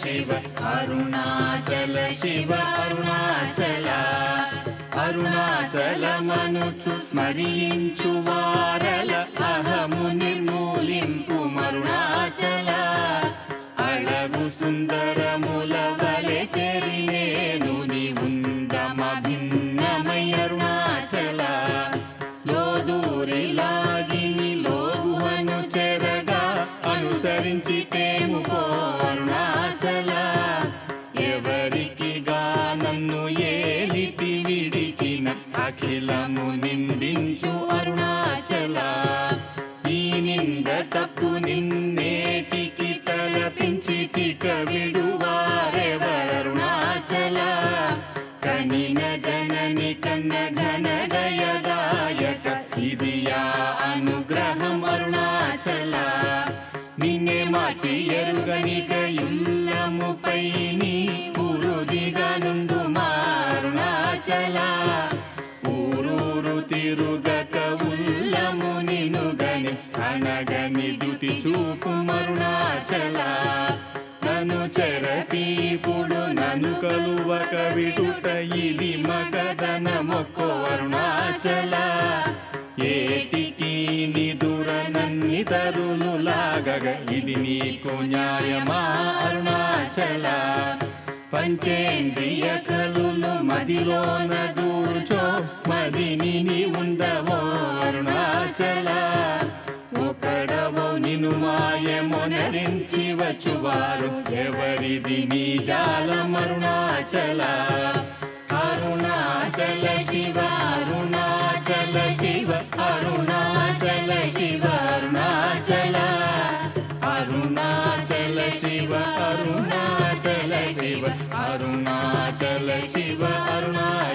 శివ అరుణాచల శివ అరుణాచల అరుణాచలమనుచు స్మరించు వారల అహము నిర్మూలింపు మరుణాచల అళగు సుందరముల వలె చెరినేను నీవుందమ భిన్నమై అరుణాచల లోదూరి లాగిని లోగుహను చెరగా అనుసరించి తేముకో అరుణాచల ఎవరికి నన్ను ఏలితి విడిచిన అఖిలము నిందించు అరుణాచల ఈ నింద తప్పు నిన్నేటికి తలపించి తిక విడువారెవరుణాచల కనిన జనని కన్న ఘన దయదాయక ఇది యా అనుగ్రహం అరుణాచల నిన్నే మార్చి ఎరుగనిక యుల్లముపై నీ పురుదిగా నుండు మారుణాచల ఊరూరు తిరుగక ఉల్లము నినుగని అనగని దుతి చూపు మరుణాచల నన్ను చెరపీపుడు నన్ను కలువక విడుట ఇది మగదన మొక్కో అరుణాచల ఏటికి నిదుర నన్ని తరులు లాగగ ఇది నీకు న్యాయమా అరుణాచల పంచేంద్రియ కలులు మదిలోన దూర్చో మదిని నీ ఉండవో అరుణాచల ఒకడవో నిను మాయమొనరించి వచ్చువారు ఎవరిది నీ జాలం అరుణాచల అరుణాచల శివ అరుణాచల శివ అరుణాచల శివ అరుణాచల అరుణాచల శివ అరుణాచల శివ అరుణాచల శివ అరుణాచల